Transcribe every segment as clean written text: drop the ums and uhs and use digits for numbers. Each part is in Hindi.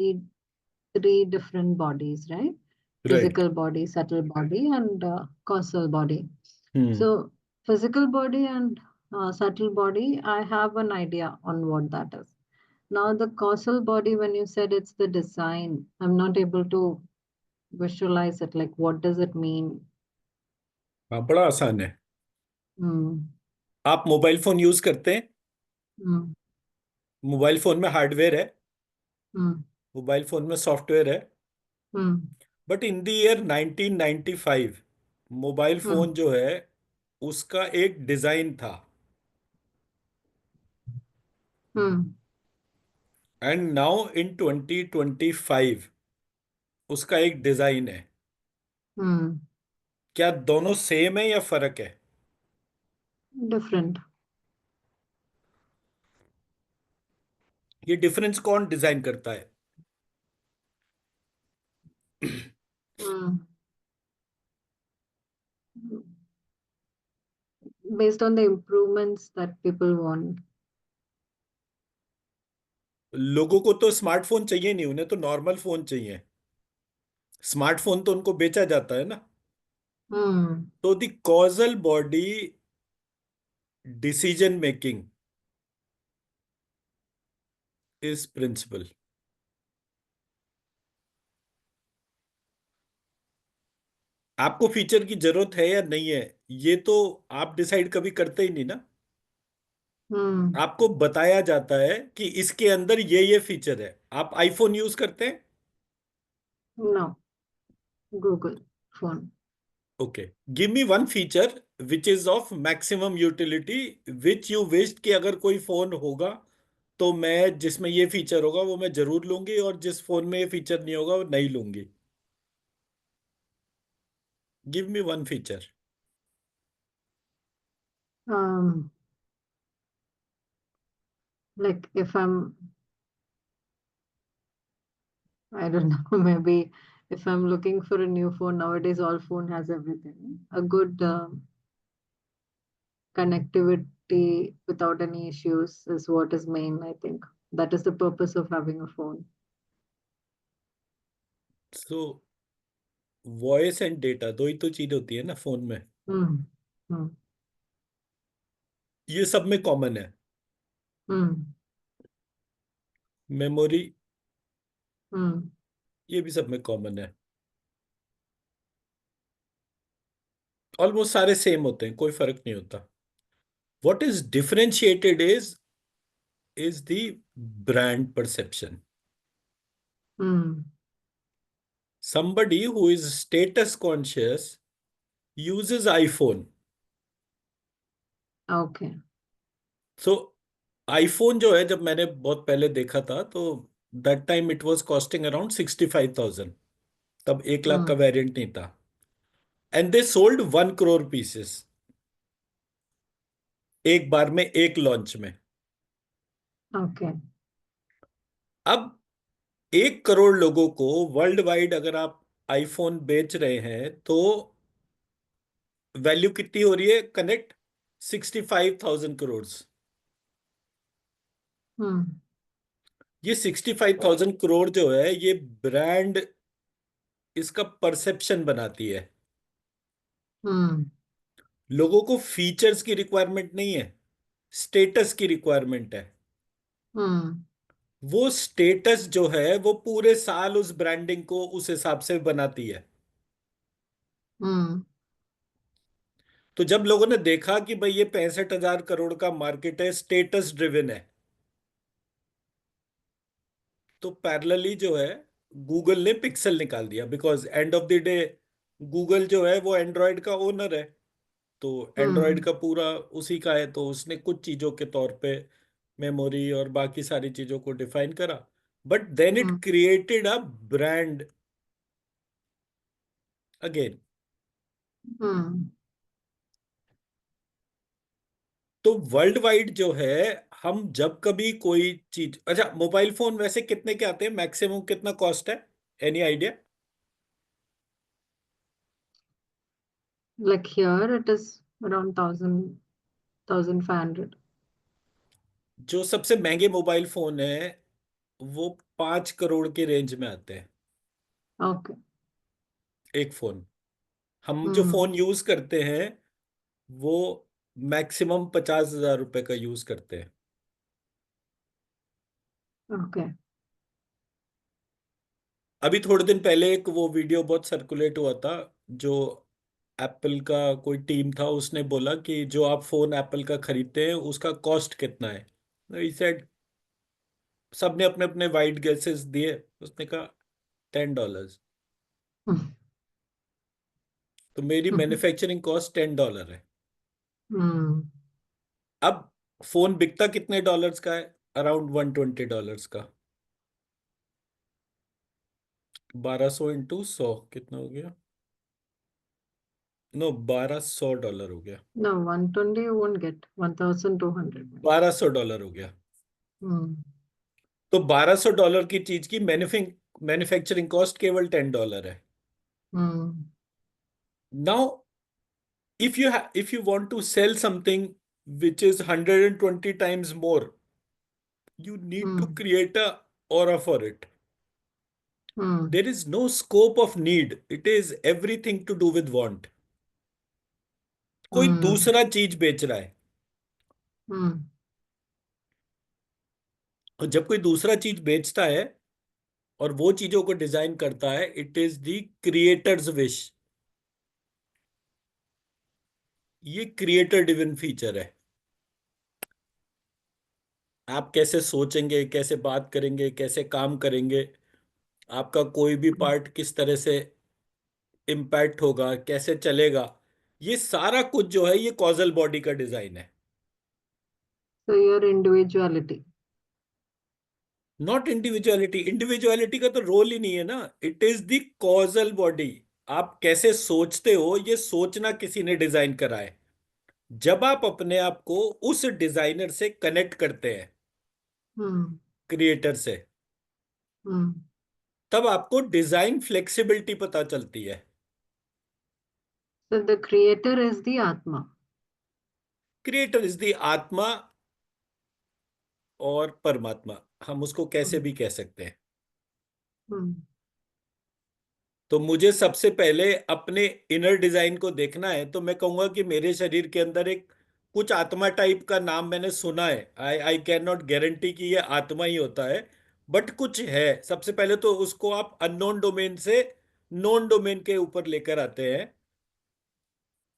three different bodies, right? Right. Physical body, subtle body, and causal body. Hmm. So, physical body and subtle body, I have an idea on what that is. Now, the causal body, when you said it's the design, I'm not able to visualize it. Like, what does it mean? हाँ, बड़ा आसान है। Hmm. आप मोबाइल फोन यूज करते हैं। Hmm. मोबाइल फोन में हार्डवेयर है, Hmm. मोबाइल फोन में सॉफ्टवेयर है। Hmm. But in the year 1995 mobile Hmm. Phone जो है उसका एक डिजाइन था, Hmm. एंड नाउ इन 2025 उसका एक डिजाइन है। Hmm. क्या दोनों सेम है या फर्क है? Different. ये डिफरेंस कौन डिजाइन करता है? Hmm. Based on the improvements that people want. लोगों को तो स्मार्टफोन चाहिए नहीं, उन्हें तो नॉर्मल फोन चाहिए। स्मार्टफोन तो उनको बेचा जाता है ना। Hmm. तो the causal body decision making is principle. आपको फीचर की जरूरत है या नहीं है, ये तो आप डिसाइड कभी करते ही नहीं ना। Hmm. आपको बताया जाता है कि इसके अंदर ये फीचर है। आप आईफोन यूज करते हैं? No. Google phone. Okay, give me one feature which is of maximum utility, which you wished कि अगर कोई फोन होगा तो मैं जिसमें ये फीचर होगा वो मैं जरूर लूंगी, और जिस फोन में ये फीचर नहीं होगा वो नहीं लूंगी। Give me one feature. Um, like if I don't know, maybe if I'm looking for a new phone nowadays, all phone has everything. A good connectivity without any issues is what is main, I think. That is the purpose of having a phone. So voice and data दो ही तो चीज होती है ना फोन में। Hmm. Hmm. ये सब में कॉमन है। Hmm. Memory, Hmm. ये भी सब में कॉमन है। ऑलमोस्ट सारे सेम होते हैं, कोई फर्क नहीं होता। What is differentiated is the brand perception. Hmm. Somebody who is status conscious uses iPhone. Okay. So iPhone जो है, जब मैंने बहुत पहले देखा था तो that time it was costing around 65,000। तब 1 लाख का Hmm. वेरिएंट नहीं था, and they sold 1 crore pieces एक बार में, एक लॉन्च में। Okay. अब 1 करोड़ लोगों को वर्ल्ड वाइड अगर आप आईफोन बेच रहे हैं तो वैल्यू कितनी हो रही है? कनेक्ट 65,000 करोड़। Hmm. ये 65,000 करोड़ जो है ये ब्रांड इसका परसेप्शन बनाती है। Hmm. लोगों को फीचर्स की रिक्वायरमेंट नहीं है, स्टेटस की रिक्वायरमेंट है। Hmm. वो स्टेटस जो है वो पूरे साल उस ब्रांडिंग को उस हिसाब से बनाती है। Hmm. तो जब लोगों ने देखा कि भाई ये 65,000 करोड़ का मार्केट है, स्टेटस ड्रिवन है, तो पैरेलली जो है गूगल ने पिक्सल निकाल दिया। Because end of the day Google जो है वो एंड्रॉयड का ओनर है, तो एंड्रॉयड Hmm. का पूरा उसी का है, तो उसने कुछ चीजों के तौर पे मेमोरी और बाकी सारी चीजों को डिफाइन करा। But then it Hmm. Created a brand again. Hmm. तो वर्ल्ड वाइड जो है, हम जब कभी कोई चीज, अच्छा मोबाइल फोन वैसे कितने के आते हैं, मैक्सिमम कितना कॉस्ट है? Any idea? Like here it is around 1,500. जो सबसे महंगे मोबाइल फोन है वो 5 करोड़ के रेंज में आते हैं ओके। एक फोन। हम जो हम्म। फोन यूज करते हैं वो मैक्सिमम 50,000 रुपए का यूज करते हैं। ओके। अभी थोड़े दिन पहले एक वो वीडियो बहुत सर्कुलेट हुआ था, जो एप्पल का कोई टीम था, उसने बोला कि जो आप फोन एप्पल का खरीदते हैं उसका कॉस्ट कितना है। ही सेड, सबने अपने अपने वाइड गेसेस दिए, उसने कहा $10। तो मेरी मैन्युफैक्चरिंग कॉस्ट $10 है। हम्म। अब फोन बिकता कितने डॉलर्स का है? अराउंड $120 का। 1200 इंटू 100 कितना हो गया? नो, $1200 हो गया। No, 120 you won't get. 1,200 maybe. $1200 हो गया। Hmm. तो $1200 की चीज की मैन्युफैक्चरिंग कॉस्ट केवल $10 है। Hmm. Now if you want to sell something which is 120 times more, you need to Hmm. create a aura for it. Hmm. There is no scope of need, it is everything to do with want. कोई Hmm. दूसरा चीज बेच रहा है, Hmm. और जब कोई दूसरा चीज बेचता है और वो चीजों को डिजाइन करता है, it is the creators wish. ये क्रिएटर ड्रिवन फीचर है। आप कैसे सोचेंगे, कैसे बात करेंगे, कैसे काम करेंगे, आपका कोई भी पार्ट किस तरह से इम्पैक्ट होगा, कैसे चलेगा, ये सारा कुछ जो है ये कॉजल बॉडी का डिजाइन है। So your individuality. Not individuality. Individuality का तो रोल ही नहीं है ना, it is the causal body. आप कैसे सोचते हो, ये सोचना किसी ने डिजाइन करा है। जब आप अपने आप को उस डिजाइनर से कनेक्ट करते हैं, Hmm. क्रिएटर से, Hmm. तब आपको डिजाइन फ्लेक्सिबिलिटी पता चलती है। So the creator is the Atma. Creator is the आत्मा और परमात्मा, हम उसको कैसे Hmm. भी कह सकते हैं। Hmm. तो मुझे सबसे पहले अपने इनर डिजाइन को देखना है, तो मैं कहूंगा कि मेरे शरीर के अंदर एक कुछ आत्मा टाइप का नाम मैंने सुना है। आई आई कैन नॉट गारंटी कि ये आत्मा ही होता है, बट कुछ है। सबसे पहले तो उसको आप अननोन डोमेन से नोन डोमेन के ऊपर लेकर आते हैं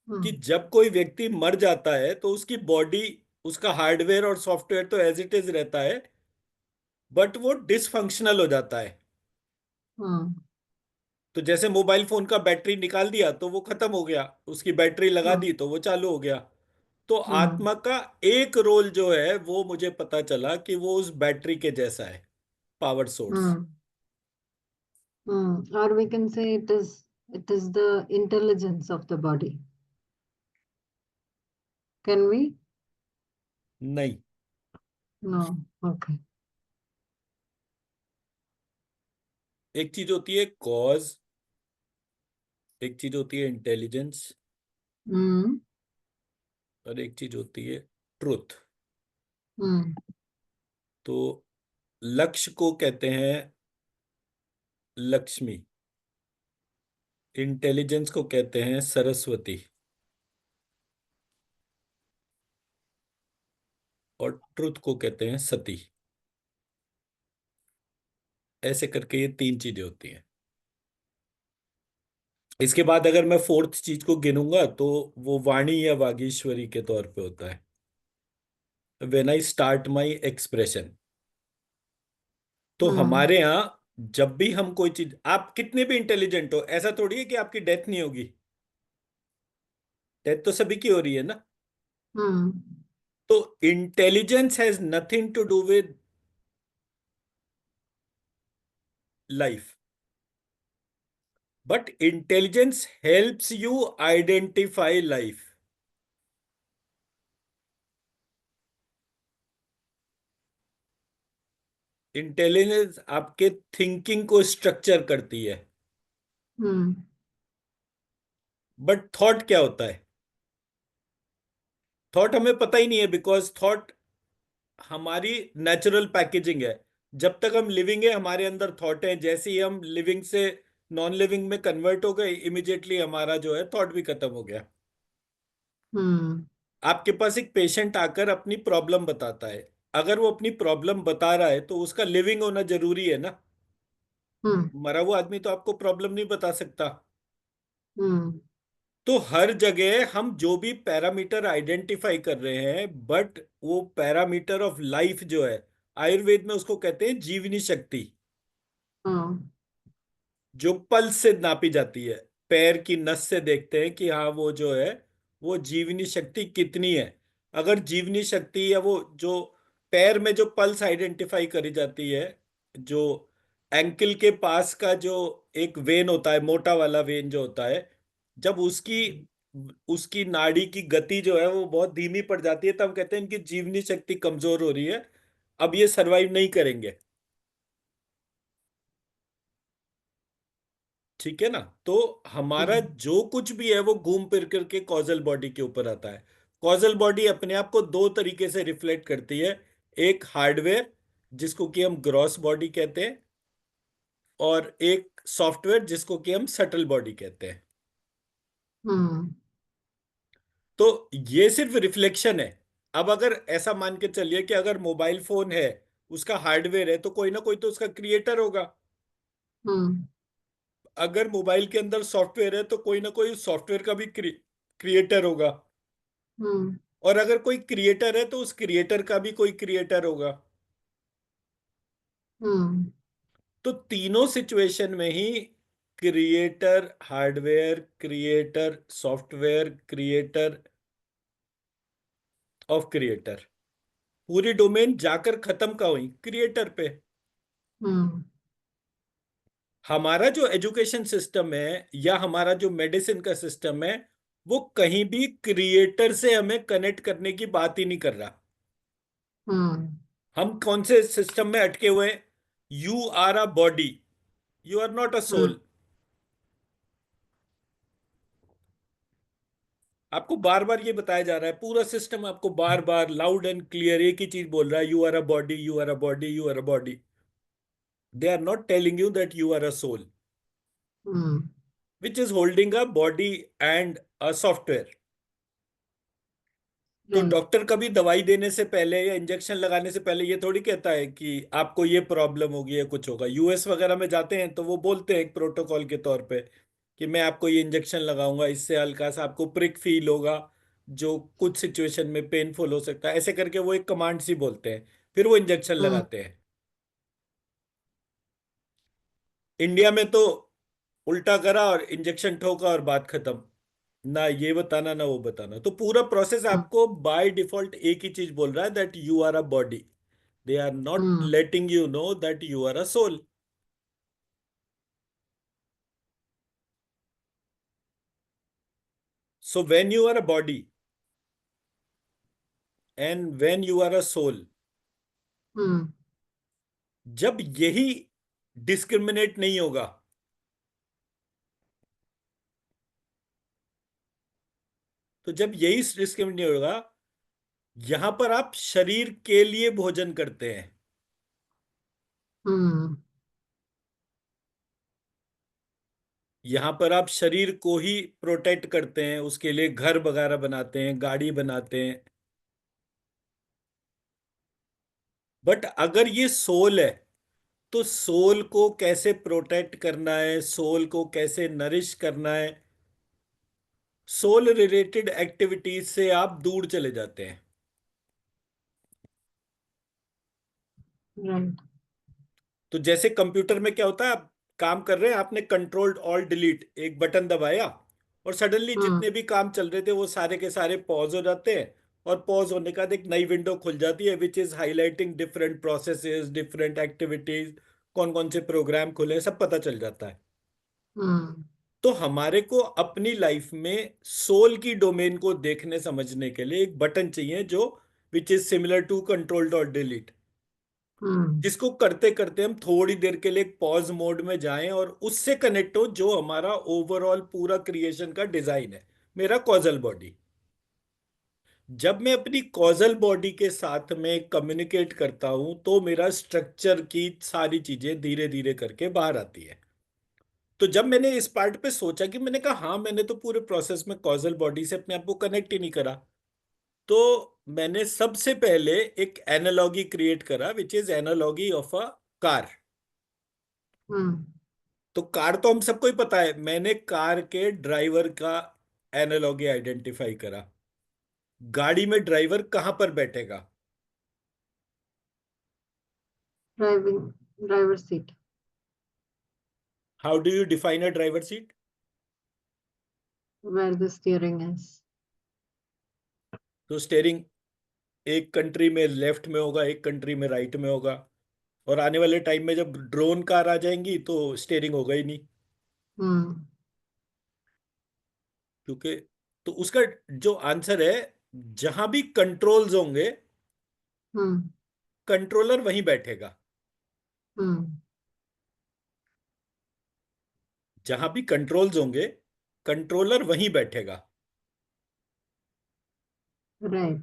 कि Hmm. जब कोई व्यक्ति मर जाता है तो उसकी बॉडी, उसका हार्डवेयर और सॉफ्टवेयर तो एज इट इज रहता है, बट वो डिसफंक्शनल हो जाता है। Hmm. तो जैसे मोबाइल फोन का बैटरी निकाल दिया तो वो खत्म हो गया, उसकी बैटरी लगा Hmm. दी तो वो चालू हो गया। तो Hmm. आत्मा का एक रोल जो है वो मुझे पता चला कि वो उस बैटरी के जैसा है, power source. Hmm. Hmm. Or we can say it is the intelligence of the body. Can we? नहीं, No. Okay. एक चीज होती है कॉज, एक चीज होती है इंटेलिजेंस, Hmm. और एक चीज होती है ट्रुथ। Hmm. तो लक्ष्य को कहते हैं लक्ष्मी, इंटेलिजेंस को कहते हैं सरस्वती, और ट्रुथ को कहते हैं सती। ऐसे करके ये तीन चीजें होती हैं। इसके बाद अगर मैं फोर्थ चीज को गिनूंगा तो वो वाणी या वागीश्वरी के तौर पे होता है। When I start my expression. तो Hmm. हमारे यहाँ जब भी हम कोई चीज, आप कितने भी इंटेलिजेंट हो, ऐसा थोड़ी है कि आपकी डेथ नहीं होगी। डेथ तो सभी की हो रही है ना। Hmm. तो intelligence has nothing to do with life, but intelligence helps you identify life. Intelligence आपके थिंकिंग को स्ट्रक्चर करती है। Hmm. बट थॉट क्या होता है? थॉट हमें पता ही नहीं है, बिकॉज थॉट हमारी नेचुरल पैकेजिंग है। जब तक हम लिविंग है हमारे अंदर थॉट है, जैसे ही हम लिविंग से नॉन लिविंग में कन्वर्ट हो गए, इमिडिएटली हमारा जो है थॉट भी खत्म हो गया। हम्म। आपके पास एक पेशेंट आकर अपनी प्रॉब्लम बताता है, अगर वो अपनी प्रॉब्लम बता रहा है तो उसका लिविंग होना जरूरी है ना। हम्म। मरा हुआ आदमी तो आपको प्रॉब्लम नहीं बता सकता। हम्म। तो हर जगह हम जो भी पैरामीटर आइडेंटिफाई कर रहे हैं, बट वो पैरामीटर ऑफ लाइफ जो है, आयुर्वेद में उसको कहते हैं जीवनी शक्ति, हाँ। जो पल्स से नापी जाती है। पैर की नस से देखते हैं कि हाँ वो जो है वो जीवनी शक्ति कितनी है। अगर जीवनी शक्ति या वो जो पैर में जो पल्स आइडेंटिफाई करी जाती है, जो एंकल के पास का जो एक वेन होता है, मोटा वाला वेन जो होता है, जब उसकी उसकी नाड़ी की गति जो है वो बहुत धीमी पड़ जाती है, तब हम कहते हैं इनकी जीवनी शक्ति कमजोर हो रही है, अब ये सरवाइव नहीं करेंगे। ठीक है ना। तो हमारा हम्म। जो कुछ भी है वो घूम फिर करके कॉजल बॉडी के ऊपर आता है। कॉजल बॉडी अपने आप को दो तरीके से रिफ्लेक्ट करती है, एक हार्डवेयर जिसको कि हम ग्रॉस बॉडी कहते हैं, और एक सॉफ्टवेयर जिसको कि हम सटल बॉडी कहते हैं। हम्म। तो ये सिर्फ रिफ्लेक्शन है। अब अगर ऐसा मान के चलिए कि अगर मोबाइल फोन है, उसका हार्डवेयर है, तो कोई ना कोई तो उसका क्रिएटर होगा। हम्म। अगर मोबाइल के अंदर सॉफ्टवेयर है तो कोई ना कोई सॉफ्टवेयर का भी क्रिएटर होगा। हम्म। और अगर कोई क्रिएटर है तो उस क्रिएटर का भी कोई क्रिएटर होगा। हम्म। तो तीनों सिचुएशन में ही creator hardware, creator software, creator of creator, पूरी डोमेन जाकर खत्म का हुई क्रिएटर पे। हम्म। हमारा जो एजुकेशन सिस्टम है या हमारा जो मेडिसिन का सिस्टम है, वो कहीं भी क्रिएटर से हमें कनेक्ट करने की बात ही नहीं कर रहा। हम्म। हम कौन से सिस्टम में अटके हुए हैं? You are a body, you are not a hmm. Soul. आपको बार बार ये बताया जा रहा है, पूरा सिस्टम आपको बार बार लाउड एंड क्लियर एक ही चीज बोल रहा है, you are a body, you are a body, you are a body. They are not telling you that you are a soul hmm. Which is holding a body and a software. तो राइट। डॉक्टर कभी दवाई देने से पहले या इंजेक्शन लगाने से पहले ये थोड़ी कहता है कि आपको ये प्रॉब्लम होगी या कुछ होगा। यूएस वगैरह में जाते हैं तो वो बोलते हैं एक प्रोटोकॉल के तौर पे कि मैं आपको ये इंजेक्शन लगाऊंगा, इससे हल्का सा आपको प्रिक फील होगा, जो कुछ सिचुएशन में पेनफुल हो सकता है, ऐसे करके वो एक कमांड सी बोलते हैं, फिर वो इंजेक्शन हम्म। लगाते हैं। इंडिया में तो उल्टा करा और इंजेक्शन ठोका और बात खत्म, ना ये बताना ना वो बताना। तो पूरा प्रोसेस हम्म। आपको बाय डिफॉल्ट एक ही चीज बोल रहा है, that you are a body. They are not hmm. Letting you know that you are a soul. So when you are a body and when you are a soul, hmm. जब यही डिस्क्रिमिनेट नहीं होगा, तो जब यही डिस्क्रिमिनेट नहीं होगा, यहां पर आप शरीर के लिए भोजन करते हैं, हम्म। यहां पर आप शरीर को ही प्रोटेक्ट करते हैं, उसके लिए घर वगैरह बनाते हैं, गाड़ी बनाते हैं। बट अगर ये सोल है, तो सोल को कैसे प्रोटेक्ट करना है, सोल को कैसे नरिश करना है, सोल रिलेटेड एक्टिविटीज से आप दूर चले जाते हैं। राइट। तो जैसे कंप्यूटर में क्या होता है, आप काम कर रहे हैं, आपने कंट्रोल ऑल डिलीट एक बटन दबाया, और सडनली हम्म। जितने भी काम चल रहे थे वो सारे के सारे पॉज हो जाते हैं। और पॉज होने के बाद एक नई विंडो खुल जाती है which is highlighting different processes, different activities, कौन कौन से प्रोग्राम खुले हैं, सब पता चल जाता है। हम्म। तो हमारे को अपनी लाइफ में सोल की डोमेन को देखने समझने के लिए एक बटन चाहिए, जो which is similar to control dot delete, hmm. जिसको करते करते हम थोड़ी देर के लिए एक पॉज मोड में जाएं और उससे कनेक्ट हो जो हमारा ओवरऑल पूरा क्रिएशन का डिजाइन है, मेरा कॉजल बॉडी। जब मैं अपनी कॉजल बॉडी के साथ में कम्युनिकेट करता हूं तो मेरा स्ट्रक्चर की सारी चीजें धीरे धीरे करके बाहर आती है। तो जब मैंने इस पार्ट पे सोचा कि मैंने कहा हाँ, मैंने तो पूरे प्रोसेस में कॉजल बॉडी से अपने आप को कनेक्ट ही नहीं करा, तो मैंने सबसे पहले एक एनालॉगी क्रिएट करा which is analogy of a car. Hmm. तो कार तो हम सबको ही पता है, मैंने कार के ड्राइवर का एनालॉगी आइडेंटिफाई करा। गाड़ी में ड्राइवर कहां पर बैठेगा? Driving, driver seat, how do you define a driver seat? where the steering is. तो स्टेयरिंग एक कंट्री में लेफ्ट में होगा, एक कंट्री में राइट में होगा, और आने वाले टाइम में जब ड्रोन कार आ जाएंगी तो स्टेयरिंग होगा ही नहीं। हम्म। क्योंकि तो उसका जो आंसर है, जहां भी कंट्रोल्स होंगे हम्म। कंट्रोलर वहीं बैठेगा। हम्म। जहां भी कंट्रोल्स होंगे कंट्रोलर वहीं बैठेगा। Right.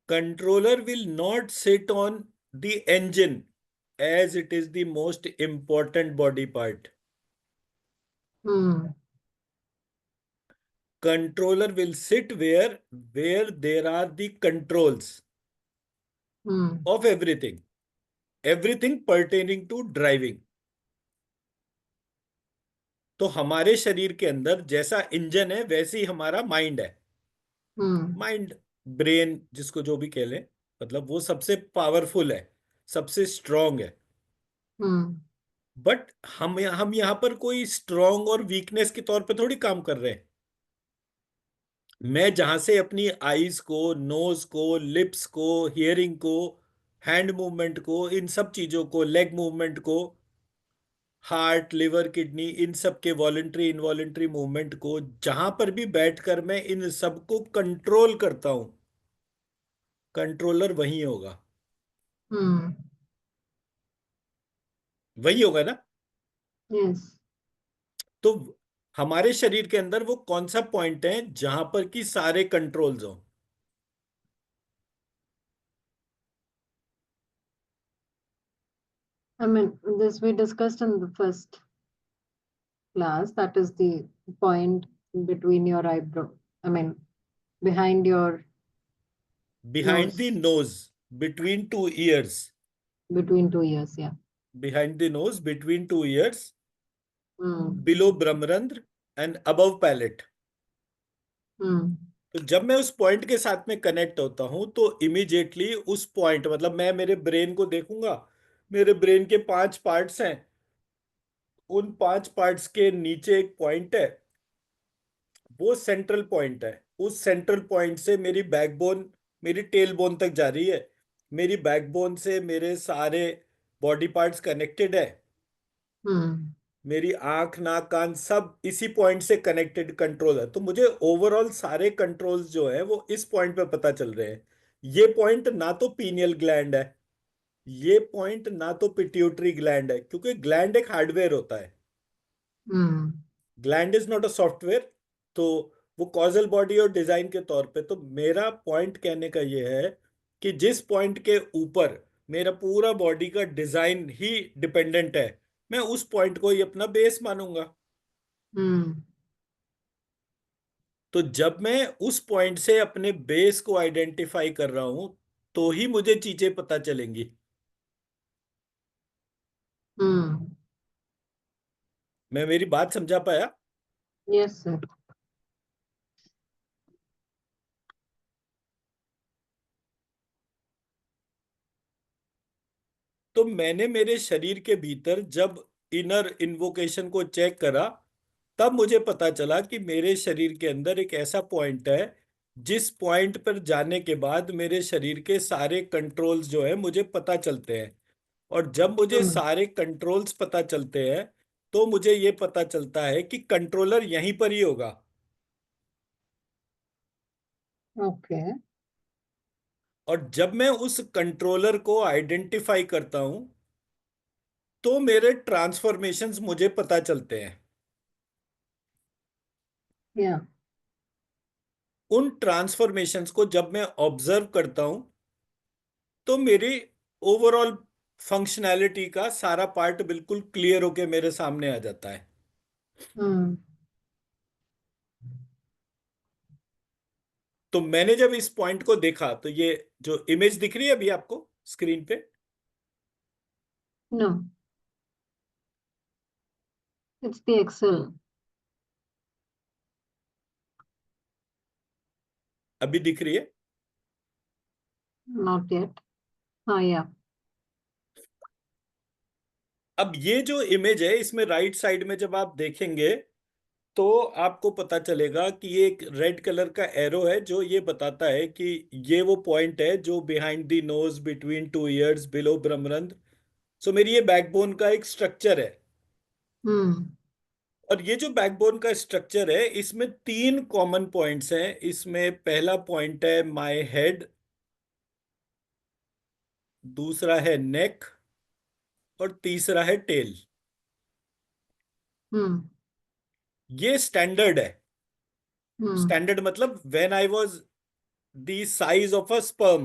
Controller will not sit on the engine as it is the most important body part. Hmm. Controller will sit where there are the controls hmm. of everything pertaining to driving. तो हमारे शरीर के अंदर जैसा इंजन है वैसे ही हमारा माइंड है। हम्म। माइंड, ब्रेन, जिसको जो भी कह लें, मतलब वो सबसे पावरफुल है, सबसे स्ट्रांग है। हम्म। बट हम यहाँ पर कोई स्ट्रांग और वीकनेस के तौर पे थोड़ी काम कर रहे हैं। मैं जहां से अपनी आईज को, नोज को, लिप्स को, हियरिंग को, हैंड मूवमेंट को, इन सब चीजों को, लेग मूवमेंट को, हार्ट, लिवर, किडनी, इन सब के वॉलेंट्री इनवॉलेंट्री मूवमेंट को, जहां पर भी बैठकर मैं इन सबको कंट्रोल करता हूं, कंट्रोलर वही होगा। हम्म। वही होगा ना? Yes. तो हमारे शरीर के अंदर वो कौन सा पॉइंट है जहां पर कि सारे कंट्रोल्स हो? I mean, this we discussed in the first class. That is the point between your eyebrow. I mean, behind your behind the nose, nose, between two ears. between two ears. Yeah. Behind the nose, between two ears, Hmm. Below ब्रह्मरंध्र एंड अबव पैलेट। Hmm. तो जब मैं उस पॉइंट के साथ में कनेक्ट होता हूं तो इमीडिएटली उस पॉइंट, मतलब मैं मेरे ब्रेन को देखूंगा, मेरे ब्रेन के 5 पार्ट्स हैं, उन 5 पार्ट्स के नीचे एक पॉइंट है, वो सेंट्रल पॉइंट है। उस सेंट्रल पॉइंट से मेरी बैकबोन, मेरी टेल बोन तक जा रही है। मेरी बैकबोन से मेरे सारे बॉडी पार्ट्स कनेक्टेड है। Hmm. मेरी आंख, नाक, कान सब इसी पॉइंट से कनेक्टेड कंट्रोल है। तो मुझे ओवरऑल सारे कंट्रोल्स जो है वो इस पॉइंट पे पता चल रहे हैं। ये पॉइंट ना तो पीनियल ग्लैंड है, ये पॉइंट ना तो पिट्यूटरी ग्लैंड है, क्योंकि ग्लैंड एक हार्डवेयर होता है, Hmm. Gland is not a software. तो वो कॉजल बॉडी और डिजाइन के तौर पे, तो मेरा पॉइंट कहने का ये है कि जिस पॉइंट के ऊपर मेरा पूरा बॉडी का डिजाइन ही डिपेंडेंट है, मैं उस पॉइंट को ही अपना बेस मानूंगा। Hmm. तो जब मैं उस पॉइंट से अपने बेस को आइडेंटिफाई कर रहा हूं तो ही मुझे चीजें पता चलेंगी। Hmm. मैं मेरी बात समझा पाया? Yes, sir. तो मैंने मेरे शरीर के भीतर जब इनर इन्वोकेशन को चेक करा, तब मुझे पता चला कि मेरे शरीर के अंदर एक ऐसा पॉइंट है जिस पॉइंट पर जाने के बाद मेरे शरीर के सारे कंट्रोल्स जो है मुझे पता चलते हैं। और जब मुझे Hmm. सारे कंट्रोल्स पता चलते हैं तो मुझे ये पता चलता है कि कंट्रोलर यहीं पर ही होगा। Okay. और जब मैं उस कंट्रोलर को आइडेंटिफाई करता हूं तो मेरे ट्रांसफॉर्मेशंस मुझे पता चलते हैं। Yeah. उन ट्रांसफॉर्मेशंस को जब मैं ऑब्जर्व करता हूं तो मेरी ओवरऑल फंक्शनैलिटी का सारा पार्ट बिल्कुल क्लियर होके मेरे सामने आ जाता है। हम्म। तो मैंने जब इस पॉइंट को देखा तो ये जो इमेज दिख रही है अभी आपको स्क्रीन पे, नो, इट्स द एक्सेल। अभी दिख रही है। Not yet. हाँ, या। अब ये जो इमेज है इसमें राइट साइड में जब आप देखेंगे तो आपको पता चलेगा कि ये एक रेड कलर का एरो है जो ये बताता है कि ये वो पॉइंट है जो behind the nose, between two ears, below ब्रह्मरंध्र। सो मेरी ये बैकबोन का एक स्ट्रक्चर है। हम्म। और ये जो बैकबोन का स्ट्रक्चर है इसमें तीन कॉमन पॉइंट्स हैं। इसमें पहला पॉइंट है माय हेड, दूसरा है नेक और तीसरा है टेल। हम्म। ये स्टैंडर्ड है। हम्म। स्टैंडर्ड मतलब when I was the size of a sperm.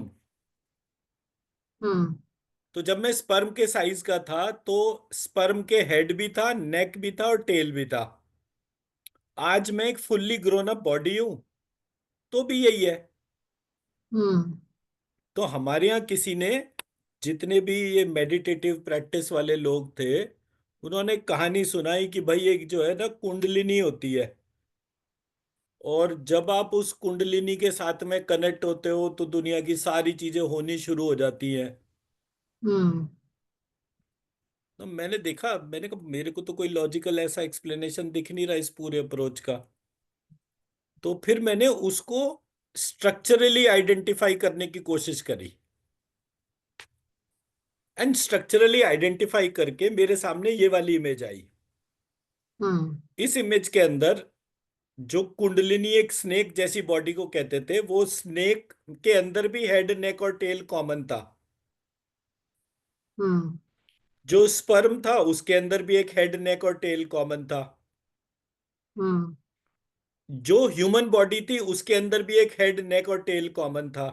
Hmm. तो जब मैं स्पर्म के साइज का था तो स्पर्म के हेड भी था, नेक भी था और टेल भी था। आज मैं एक फुल्ली ग्रोन अप बॉडी हूं तो भी यही है। हम्म। तो हमारे यहाँ किसी ने, जितने भी ये मेडिटेटिव प्रैक्टिस वाले लोग थे, उन्होंने कहानी सुनाई कि भाई एक जो है ना कुंडलिनी होती है, और जब आप उस कुंडलिनी के साथ में कनेक्ट होते हो तो दुनिया की सारी चीजें होनी शुरू हो जाती हैं। हम्म। तो मैंने देखा, मैंने कहा मेरे को तो कोई लॉजिकल ऐसा एक्सप्लेनेशन दिख नहीं रहा इस पूरे अप्रोच का। तो फिर मैंने उसको स्ट्रक्चरली आइडेंटिफाई करने की कोशिश करी, एंड स्ट्रक्चरली आइडेंटिफाई करके मेरे सामने ये वाली इमेज आई। हम्म। इस इमेज के अंदर जो कुंडलिनी एक स्नेक जैसी बॉडी को कहते थे, वो स्नेक के अंदर भी हेड, नेक और टेल कॉमन था। हम्म। जो स्पर्म था उसके अंदर भी एक हेड, नेक और टेल कॉमन था। हम्म। जो ह्यूमन बॉडी थी उसके अंदर भी एक हेड, नेक और टेल कॉमन था।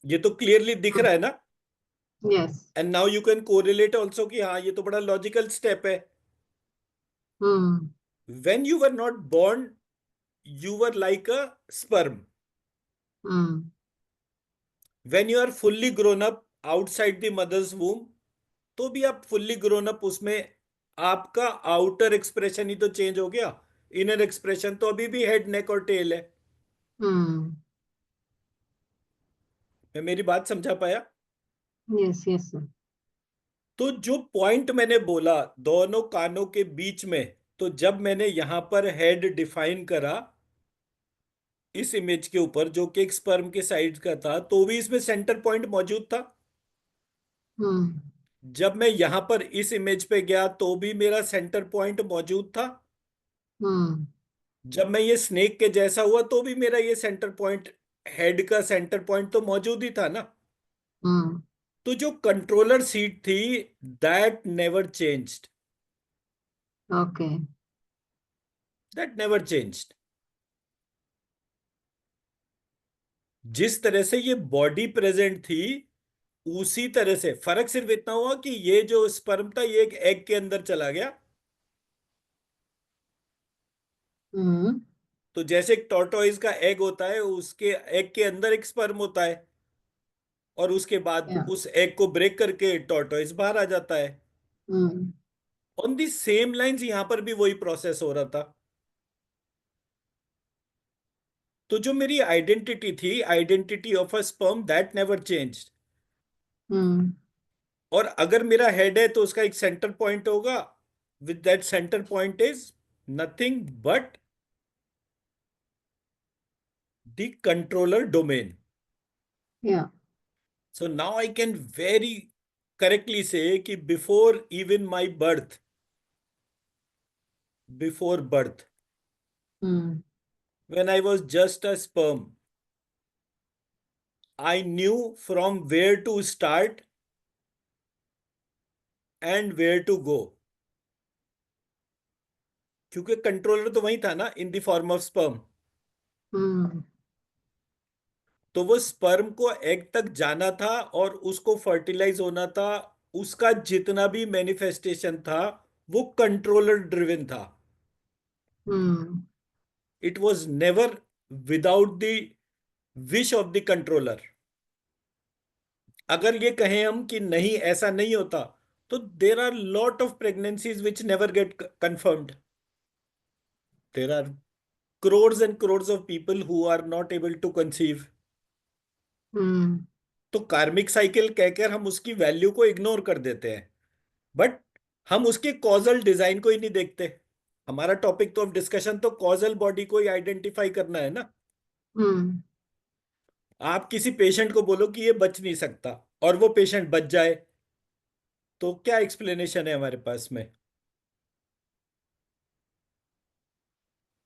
ये तो क्लियरली दिख रहा है ना। Yes. And now you can correlate also कि हाँ ये तो बड़ा लॉजिकल स्टेप है। Hmm. When you were not born you were like a sperm. हम्म। When you are fully grown up outside the mother's womb, तो भी आप फुल्ली ग्रोन अप उसमें आपका आउटर एक्सप्रेशन ही तो चेंज हो गया। इनर एक्सप्रेशन तो अभी भी हेड, नेक और टेल है। हम्म। मैं मेरी बात समझा पाया? Yes, yes sir. तो जो पॉइंट मैंने बोला दोनों कानों के बीच में, तो जब मैंने यहां पर हेड डिफाइन करा इस इमेज के ऊपर जो कि एक स्पर्म के साइड का था, तो भी इसमें सेंटर पॉइंट मौजूद था। हम्म। जब मैं यहां पर इस इमेज पे गया तो भी मेरा सेंटर पॉइंट मौजूद था। हम्म। जब मैं ये स्नेक के जैसा हुआ तो भी मेरा ये सेंटर पॉइंट, हेड का सेंटर पॉइंट तो मौजूद ही था ना। हम्म। तो जो कंट्रोलर सीट थी, that never changed. Okay. That never changed. जिस तरह से ये बॉडी प्रेजेंट थी उसी तरह से, फर्क सिर्फ इतना हुआ कि ये जो स्पर्म था ये एक एग के अंदर चला गया। हम्म। तो जैसे एक टॉर्टोइज का एग होता है, उसके एग के अंदर एक स्पर्म होता है, और उसके बाद या। उस एग को ब्रेक करके टॉर्टोइज बाहर आ जाता है। हम्म। ऑन दी सेम लाइंस यहां पर भी वही प्रोसेस हो रहा था। तो जो मेरी आइडेंटिटी थी, identity of a sperm, that never changed. Hmm. और अगर मेरा हेड है तो उसका एक सेंटर पॉइंट होगा, with that centre point is nothing but the controller domain. Yeah. So now I can very correctly say कि before even my birth, before birth, hmm. when I was just a sperm, I knew from where to start and where to go. क्योंकि कंट्रोलर तो वही था ना, in the form of sperm. Hmm. तो वो स्पर्म को एग तक जाना था और उसको फर्टिलाइज होना था। उसका जितना भी मैनिफेस्टेशन था वो कंट्रोलर ड्रिवन था। Hmm. It was never without the wish of the controller. अगर ये कहें हम कि नहीं ऐसा नहीं होता, तो there are lot of pregnancies which never get confirmed. There are crores and crores of people who are not able to conceive. Hmm. तो कार्मिक साइकिल कहकर हम उसकी वैल्यू को इग्नोर कर देते हैं, बट हम उसके कॉजल डिजाइन को ही नहीं देखते। हमारा टॉपिक तो ऑफ डिस्कशन तो कॉजल बॉडी को ही आइडेंटिफाई करना है ना। Hmm. आप किसी पेशेंट को बोलो कि ये बच नहीं सकता और वो पेशेंट बच जाए, तो क्या एक्सप्लेनेशन है हमारे पास में?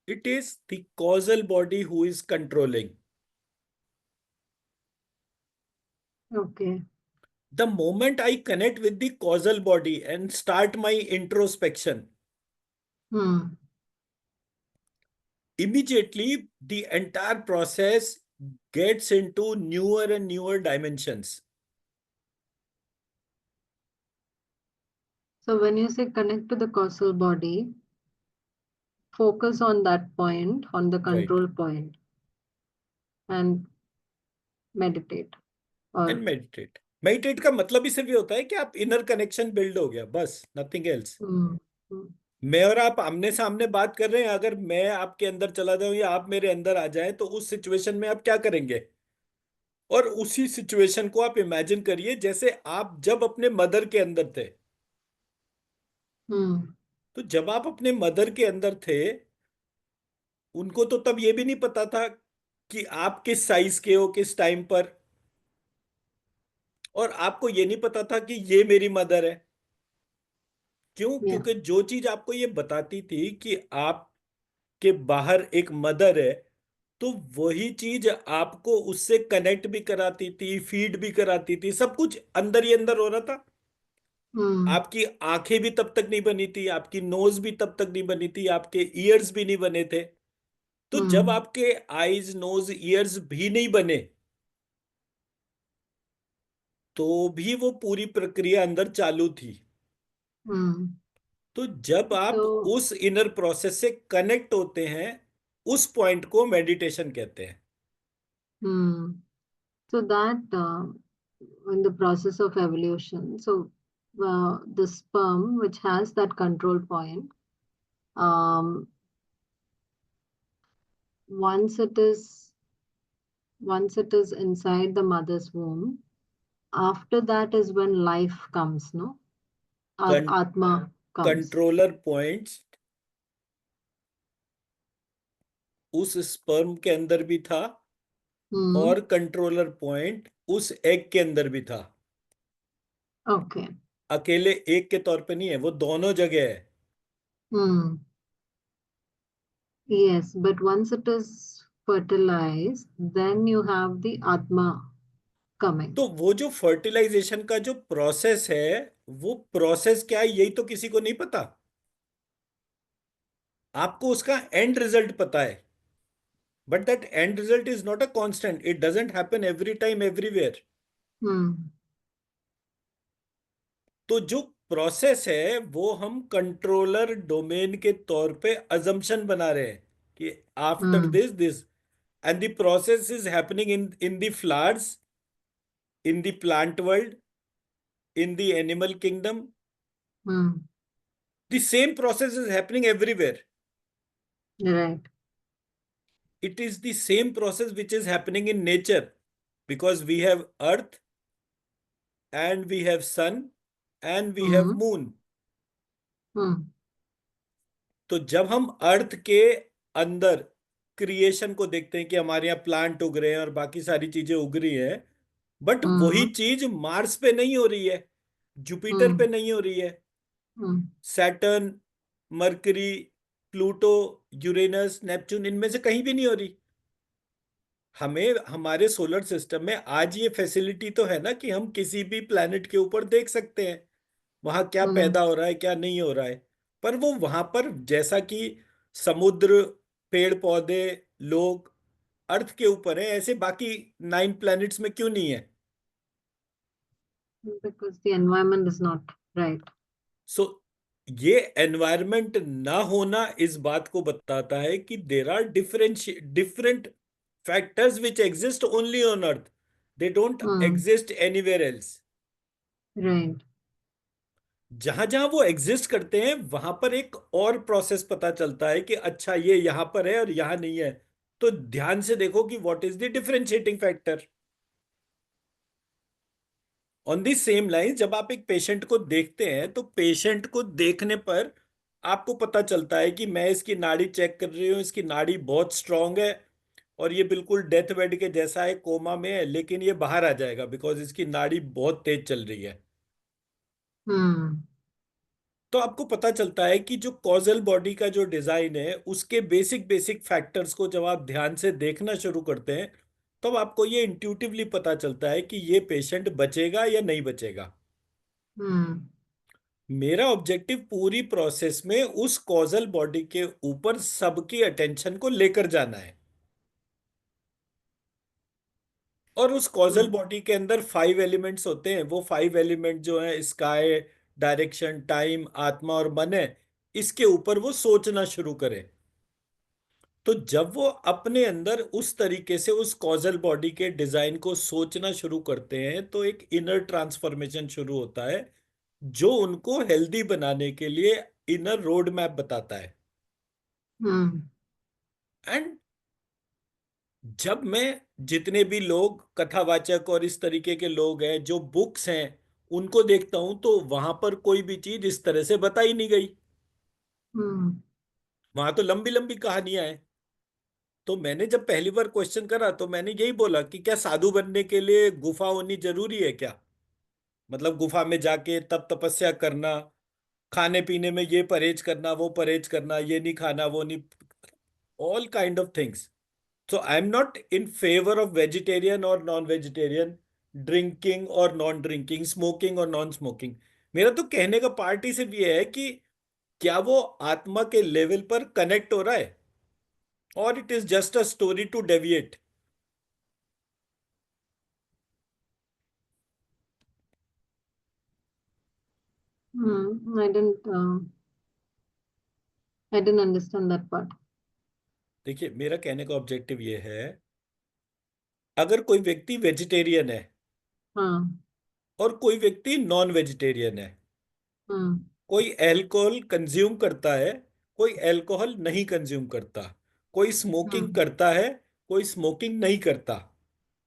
It is the causal body who is controlling. Okay. The moment I connect with the causal body and start my introspection, Hmm. immediately the entire process gets into newer and newer dimensions. So when you say connect to the causal body, focus on that point, on the Right. control point, and meditate. And Or meditate. Meditate का मतलब ही सिर्फ ये होता है कि आप इनर कनेक्शन बिल्ड हो गया, बस, नथिंग एल्स। hmm. Hmm. मैं और आप आमने सामने बात कर रहे हैं, अगर मैं आपके अंदर चला जाऊं या आप मेरे अंदर आ जाएं, तो उस सिचुएशन में आप क्या करेंगे? और उसी सिचुएशन को आप इमेजिन करिए जैसे आप जब अपने मदर के अंदर थे। Hmm. तो जब आप अपने मदर के अंदर थे, उनको तो तब ये भी नहीं पता था कि आप किस साइज के हो किस टाइम पर, और आपको ये नहीं पता था कि ये मेरी मदर है। क्यों? Yeah. क्योंकि जो चीज आपको ये बताती थी कि आपके बाहर एक मदर है, तो वही चीज आपको उससे कनेक्ट भी कराती थी, फीड भी कराती थी, सब कुछ अंदर ही अंदर हो रहा था। Hmm. आपकी आंखें भी तब तक नहीं बनी थी, आपकी नोज भी तब तक नहीं बनी थी, आपके ईयर्स भी नहीं बने थे। तो जब Hmm. आपके आईज नोज ईयर्स भी नहीं बने, तो भी वो पूरी प्रक्रिया अंदर चालू थी। Hmm. तो जब आप So, उस इनर प्रोसेस से कनेक्ट होते हैं, उस पॉइंट को मेडिटेशन कहते हैं। hmm. So that in the process of evolution, so the sperm, which has that control point, um, once it is once it is inside the mother's womb, after that is when life comes, no? Atma comes. Controller points उस स्पर्म के अंदर भी था, Hmm. और कंट्रोलर पॉइंट उस एग के अंदर भी था। Okay. अकेले एक के तौर पे नहीं है, वो दोनों जगह है। Hmm. Yes, but once it is fertilized, then you have the Atma coming. तो वो जो फर्टिलाइजेशन का जो प्रोसेस है, वो प्रोसेस क्या है यही तो किसी को नहीं पता। आपको उसका एंड रिजल्ट पता है, but that and result is not a constant, it doesn't happen every time everywhere. Hmm. तो जो प्रोसेस है वो हम कंट्रोलर डोमेन के तौर पे अजम्पशन बना रहे हैं कि after Hmm. This and the process is happening in the flowers, in the plant world, in the animal kingdom. Hmm. The same process is happening everywhere. Right. It is the same process which is happening in nature, because we have earth and we have sun and we have Hmm. moon. Hmm. तो जब हम अर्थ के अंदर क्रिएशन को देखते हैं कि हमारे यहाँ प्लांट उग रहे हैं और बाकी सारी चीजें उग रही हैं, बट वही Hmm. चीज मार्स पे नहीं हो रही है, जुपिटर पे Hmm. नहीं हो रही है, Hmm. Saturn, mercury, Pluto, Uranus, Neptune, इनमें से कहीं भी नहीं हो रही। हमें हमारे सोलर सिस्टम में आज ये फैसिलिटी तो है ना कि हम किसी भी प्लैनेट के ऊपर देख सकते हैं वहां क्या Hmm. पैदा हो रहा है क्या नहीं हो रहा है। पर वो वहां पर जैसा कि समुद्र, पेड़ पौधे, लोग अर्थ के ऊपर है, ऐसे बाकी 9 प्लैनेट्स में क्यों नहीं है? Because the environment is not right. सो ये एनवायरनमेंट ना होना इस बात को बताता है कि there are different factors which exist only on earth, they don't Hmm. Exist anywhere else. Right. जहां जहां वो एग्जिस्ट करते हैं वहां पर एक और प्रोसेस पता चलता है कि अच्छा ये यहां पर है और यहां नहीं है। तो ध्यान से देखो कि what is the differentiating factor. On the same line, जब आप एक पेशेंट को देखते हैं तो पेशेंट को देखने पर आपको पता चलता है कि मैं इसकी नाड़ी चेक कर रही हूँ, इसकी नाड़ी बहुत स्ट्रांग है और ये बिल्कुल डेथ बेड के जैसा है, कोमा में है, लेकिन ये बाहर आ जाएगा बिकॉज इसकी नाड़ी बहुत तेज चल रही है। Hmm. तो आपको पता चलता है कि जो कॉजल बॉडी का जो डिजाइन है उसके बेसिक बेसिक फैक्टर्स को जब आप ध्यान से देखना शुरू करते हैं, तब आपको ये इंट्यूटिवली पता चलता है कि ये पेशेंट बचेगा या नहीं बचेगा। Hmm. मेरा ऑब्जेक्टिव पूरी प्रोसेस में उस कॉजल बॉडी के ऊपर सबकी अटेंशन को लेकर जाना है। और उस कॉजल Hmm. बॉडी के अंदर 5 एलिमेंट्स होते हैं। वो 5 एलिमेंट जो है स्काई, डायरेक्शन, टाइम, आत्मा और मन है, इसके ऊपर वो सोचना शुरू करे। तो जब वो अपने अंदर उस तरीके से उस कॉजल बॉडी के डिजाइन को सोचना शुरू करते हैं तो एक इनर ट्रांसफॉर्मेशन शुरू होता है जो उनको हेल्दी बनाने के लिए इनर रोड मैप बताता है। Hmm. एंड जब मैं जितने भी लोग कथावाचक और इस तरीके के लोग हैं जो बुक्स हैं उनको देखता हूं तो वहां पर कोई भी चीज इस तरह से बताई नहीं गई। Hmm. वहां तो लंबी लंबी कहानियां हैं। तो मैंने जब पहली बार क्वेश्चन करा तो मैंने यही बोला कि क्या साधु बनने के लिए गुफा होनी जरूरी है क्या? मतलब गुफा में जाके तप तपस्या करना, खाने पीने में ये परहेज करना, वो परहेज करना, ये नहीं खाना, वो नहीं, all kind of things. So I'm not in favor of vegetarian or non-vegetarian, drinking और नॉन ड्रिंकिंग, स्मोकिंग और नॉन स्मोकिंग। मेरा तो कहने का पार्ट ही सिर्फ ये है कि क्या वो आत्मा के लेवल पर कनेक्ट हो रहा है और it is just a story to deviate. Hmm. I didn't understand that part. देखिए मेरा कहने का ऑब्जेक्टिव ये है, अगर कोई व्यक्ति वेजिटेरियन है हाँ. और कोई व्यक्ति नॉन वेजिटेरियन है, Hmm. कोई अल्कोहल कंज्यूम करता है, कोई अल्कोहल नहीं कंज्यूम करता, कोई स्मोकिंग Hmm. करता है, कोई स्मोकिंग नहीं करता,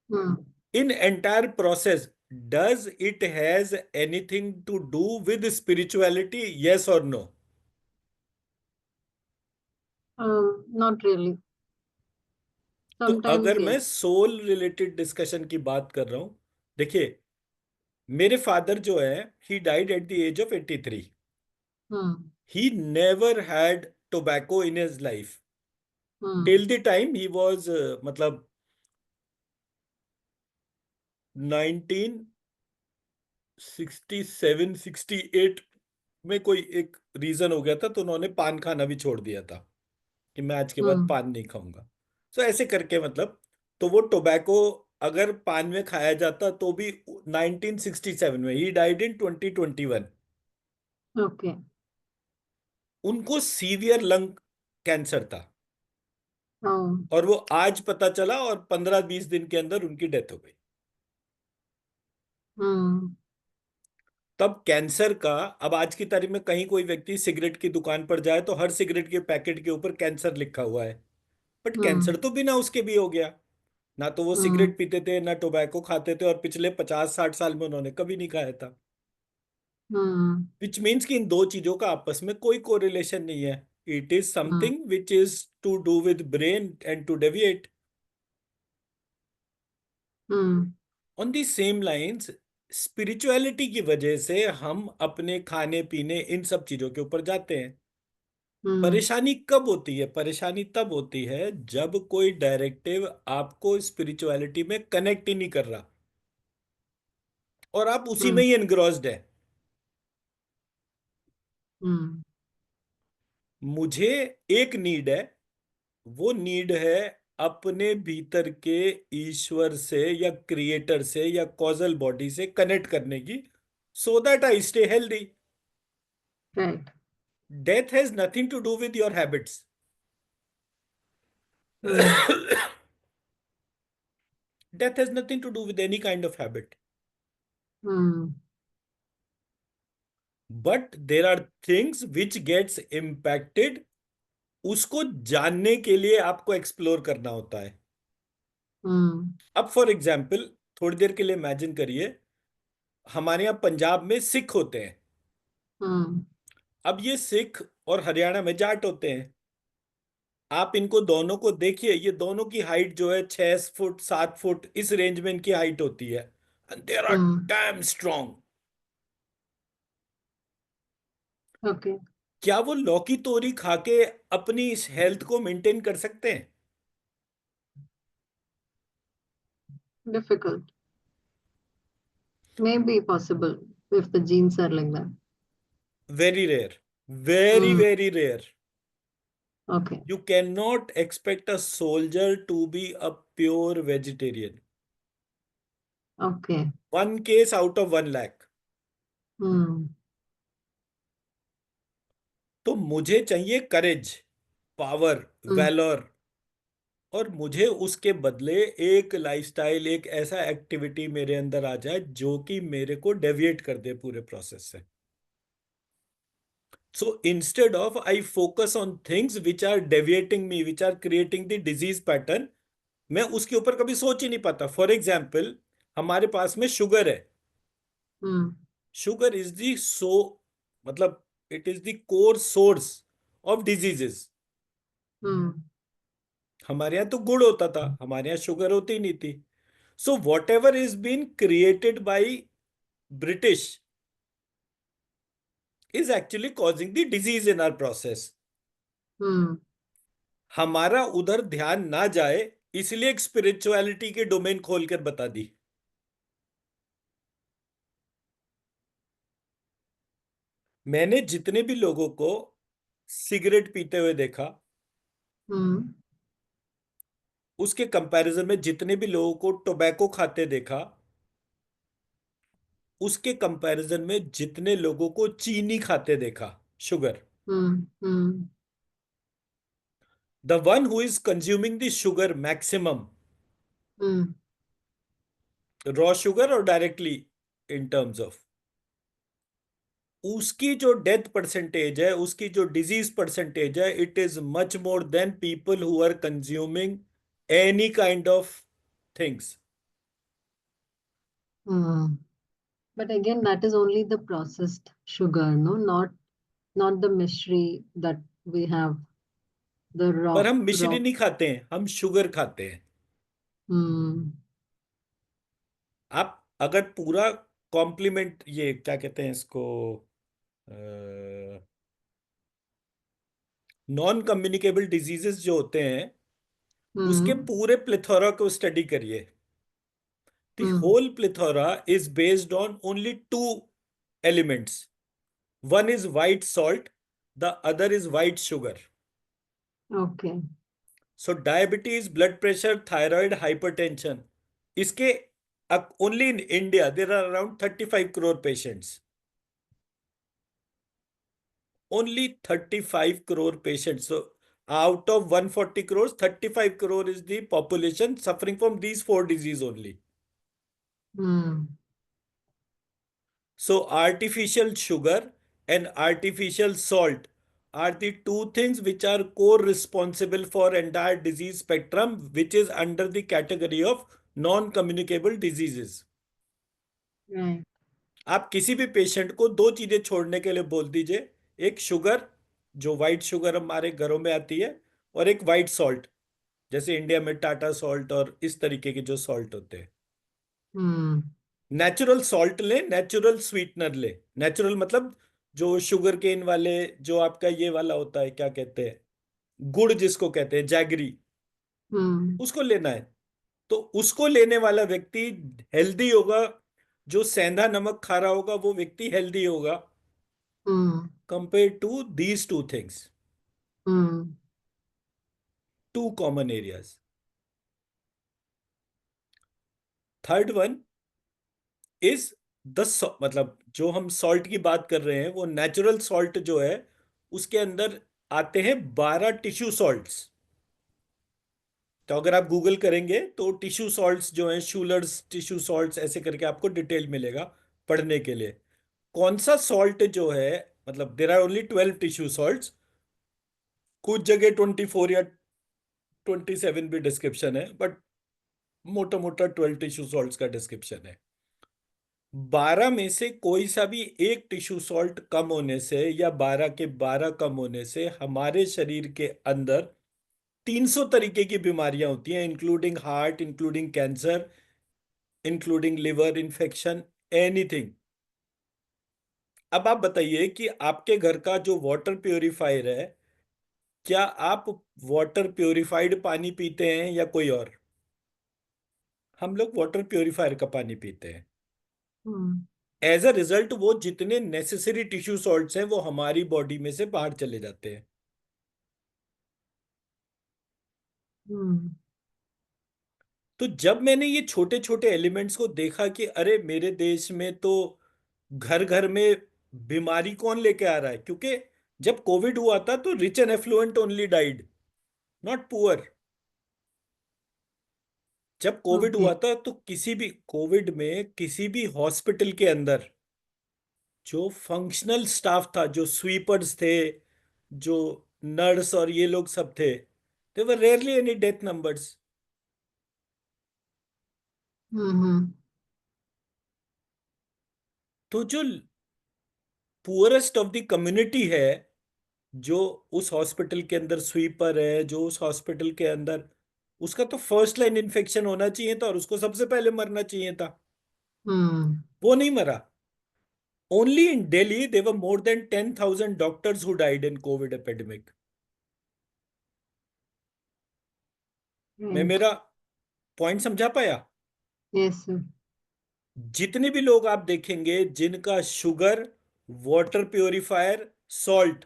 Hmm. in entire process does it has anything to do with spirituality, yes or no? Not really. तो Sometimes अगर मैं yes. सोल रिलेटेड डिस्कशन की बात कर रहा हूं, देखिए मेरे फादर जो है he died at the age of 83। Hmm. He never had tobacco in his life Hmm. Till the time he was, मतलब 1967 68 में कोई एक रीजन हो गया था तो उन्होंने पान खाना भी छोड़ दिया था कि मैं आज के बाद Hmm. पान नहीं खाऊंगा। तो ऐसे करके मतलब, तो वो टोबैको अगर पान में खाया जाता तो भी 1967 में, ही डाइड इन 2021। Okay. उनको सीवियर लंग कैंसर था Oh. और वो आज पता चला और 15-20 दिन के अंदर उनकी डेथ हो गई। Hmm. तब कैंसर का, अब आज की तारीख में कहीं कोई व्यक्ति सिगरेट की दुकान पर जाए तो हर सिगरेट के पैकेट के ऊपर कैंसर लिखा हुआ है। But cancer Hmm. तो बिना उसके भी हो गया। ना तो वो Hmm. सिगरेट पीते थे ना टोबैको खाते थे और पिछले 50-60 साल में उन्होंने कभी नहीं खाया था। Hmm. विच मीन्स कि इन दो चीजों का आपस में कोई कोरिलेशन नहीं है। It is Hmm. Something which is to do with brain and to deviate. Hmm. On the same lines, spirituality की वजह से हम अपने खाने पीने इन सब चीजों के ऊपर जाते हैं। Hmm. परेशानी कब होती है? परेशानी तब होती है जब कोई डायरेक्टिव आपको स्पिरिचुअलिटी में कनेक्ट ही नहीं कर रहा और आप उसी में Hmm. ही एनग्रॉस्ड है। Hmm. मुझे एक नीड है, वो नीड है अपने भीतर के ईश्वर से या क्रिएटर से या कॉजल बॉडी से कनेक्ट करने की, so that I stay healthy. Right. Death has nothing to do with your habits. Hmm. Death has nothing to do with any kind of habit. Hmm. But there are things which gets impacted, उसको जानने के लिए आपको एक्सप्लोर करना होता है। Hmm. अब फॉर एग्जाम्पल थोड़ी देर के लिए इमेजिन करिए, हमारे यहाँ पंजाब में सिख होते हैं। Hmm. अब ये सिख और हरियाणा में जाट होते हैं। आप इनको दोनों को देखिए, ये दोनों की हाइट जो है 6 फुट 7 फुट इस रेंज में इनकी हाइट होती है, and they are Hmm. Damn strong. Okay. क्या वो लौकी तोरी खा के अपनी इस हेल्थ को मेंटेन कर सकते हैं? Difficult. Maybe possible if the genes are like that. Very rare, very Hmm. Very rare. Okay. You cannot expect a soldier to be a pure vegetarian. Okay. One case out of 1 lakh। Hmm. तो मुझे चाहिए करेज, पावर, Hmm. वैलोर, और मुझे उसके बदले एक लाइफस्टाइल, एक ऐसा एक्टिविटी मेरे अंदर आ जाए जो कि मेरे को डेविएट कर दे पूरे प्रोसेस से। So instead of I focus on things which are deviating me, which are creating the disease pattern, मैं उसके ऊपर कभी सोच ही नहीं पाता। फॉर एग्जाम्पल, हमारे पास में शुगर है। Hmm. शुगर इज दी सो, मतलब it is the core source of diseases. Hmm. हमारे यहाँ तो गुड़ होता था, हमारे यहाँ शुगर होती ही नहीं थी। So whatever is been created by British is actually causing the disease in our process. Hmm. हमारा उधर ध्यान ना जाए, इसलिए एक स्पिरिचुअलिटी के डोमेन खोलकर बता दी। मैंने जितने भी लोगों को सिगरेट पीते हुए देखा, Hmm. उसके कंपैरिजन में जितने भी लोगों को टोबैको खाते देखा, उसके कंपैरिजन में जितने लोगों को चीनी खाते देखा, sugar, Hmm. Hmm. The one who is consuming the sugar maximum, Hmm. Raw sugar और डायरेक्टली इन टर्म्स ऑफ, उसकी जो डेथ परसेंटेज है, उसकी जो डिजीज परसेंटेज है, it is much more than people who are consuming any kind of things. Hmm. But again, that is only the processed sugar, no, not the mystery that we have, the पर हम raw. मिश्री नहीं खाते हैं, हम शुगर खाते हैं। Hmm. आप अगर पूरा कॉम्प्लीमेंट, ये क्या कहते हैं इसको, नॉन कम्युनिकेबल डिजीजेस जो होते हैं, उसके Hmm. पूरे प्लेथोरा को स्टडी करिए। The Hmm. Whole plethora is based on only two elements. One is white salt, the other is white sugar. Okay. So diabetes, blood pressure, thyroid, hypertension, इसके only in India there are around 35 crore patients. Only 35 crore patients. So out of 140 crores, 35 crore is the population suffering from these four diseases only. Hmm. So artificial sugar and artificial salt are the two things which are co-responsible for entire disease spectrum, which is under the category of non-communicable diseases. Right. आप किसी भी पेशेंट को दो चीजें छोड़ने के लिए बोल दीजिए, एक शुगर, जो व्हाइट शुगर हमारे घरों में आती है, और एक व्हाइट सॉल्ट, जैसे इंडिया में टाटा सॉल्ट और इस तरीके के जो सॉल्ट होते हैं। Hmm. नेचुरल सॉल्ट ले, नेचुरल स्वीटनर ले। नेचुरल मतलब जो शुगर केन वाले, जो आपका ये वाला होता है, क्या कहते हैं, गुड़ जिसको कहते हैं, जैगरी, Hmm. उसको लेना है। तो उसको लेने वाला व्यक्ति हेल्दी होगा, जो सेंधा नमक खा रहा होगा वो व्यक्ति हेल्दी होगा, Hmm. Compare to these two things. Hmm. Two common areas. Third one is the मतलब जो हम सॉल्ट की बात कर रहे हैं वो नेचुरल सॉल्ट जो है उसके अंदर आते हैं 12 टिश्यू सॉल्ट्स। तो अगर आप गूगल करेंगे तो टिश्यू सॉल्ट्स जो हैं, शूलर्स टिश्यू सॉल्ट्स ऐसे करके आपको डिटेल मिलेगा पढ़ने के लिए। कौन सा सॉल्ट जो है, मतलब there are only 12 tissue salts, कुछ जगह 24 या 27 भी डिस्क्रिप्शन है, बट मोटा मोटा 12 टिश्यू सॉल्ट्स का डिस्क्रिप्शन है। 12 में से कोई सा भी एक टिश्यू सॉल्ट कम होने से या 12 के 12 कम होने से हमारे शरीर के अंदर 300 तरीके की बीमारियां होती हैं, including heart, including cancer, including liver infection, anything. अब आप बताइए कि आपके घर का जो वाटर प्योरीफायर है, क्या आप वाटर प्योरीफाइड पानी पीते हैं या कोई और? हम लोग वाटर प्योरीफायर का पानी पीते हैं। Hmm. एज अ रिजल्ट वो जितने नेसेसरी टिश्यू सॉल्ट्स हैं वो हमारी बॉडी में से बाहर चले जाते हैं। Hmm. तो जब मैंने ये छोटे छोटे एलिमेंट्स को देखा कि अरे मेरे देश में तो घर घर में बीमारी कौन लेके आ रहा है, क्योंकि जब कोविड हुआ था तो rich and affluent only died, not poor. जब कोविड Okay. हुआ था तो किसी भी कोविड में किसी भी हॉस्पिटल के अंदर जो फंक्शनल स्टाफ था, जो स्वीपर्स थे, जो नर्स और ये लोग सब थे, they were rarely any death numbers. Hmm. तो जो पुअरेस्ट ऑफ द कम्युनिटी है, जो उस हॉस्पिटल के अंदर स्वीपर है, जो उस हॉस्पिटल के अंदर, उसका तो फर्स्ट लाइन इन्फेक्शन होना चाहिए था और उसको सबसे पहले मरना चाहिए था। Hmm. वो नहीं मरा। Only in Delhi there were more than 10,000 doctors who died in Covid epidemic. मैं Right. मेरा पॉइंट समझा पाया? Yes, sir. जितने भी लोग आप देखेंगे जिनका sugar, water purifier, salt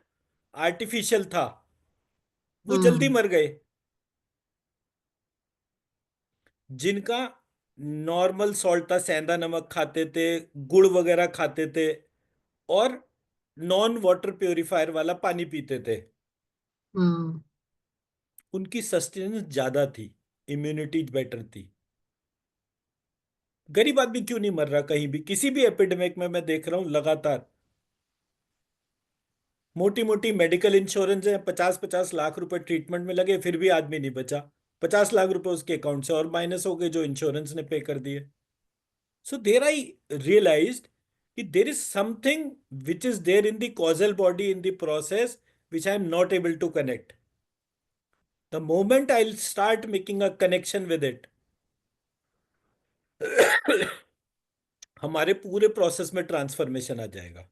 artificial था, वो जल्दी Hmm. मर गए। जिनका नॉर्मल सॉल्ट था, सेंधा नमक खाते थे, गुड़ वगैरह खाते थे, और नॉन वाटर प्योरीफायर वाला पानी पीते थे, Hmm. उनकी सस्टेनेंस ज्यादा थी, इम्यूनिटी बेटर थी। गरीब आदमी क्यों नहीं मर रहा कहीं भी? किसी भी एपिडेमिक में मैं देख रहा हूं लगातार मोटी मोटी मेडिकल इंश्योरेंस है, 50-50 लाख रुपए ट्रीटमेंट में लगे, फिर भी आदमी नहीं बचा। 50 लाख रुपए उसके अकाउंट से और माइनस हो गए जो इंश्योरेंस ने पे कर दिए। So there I realized that there is something which is there in the causal body in the process which I am not able to connect. The moment I'll start making a connection with it, हमारे पूरे प्रोसेस में ट्रांसफॉर्मेशन आ जाएगा।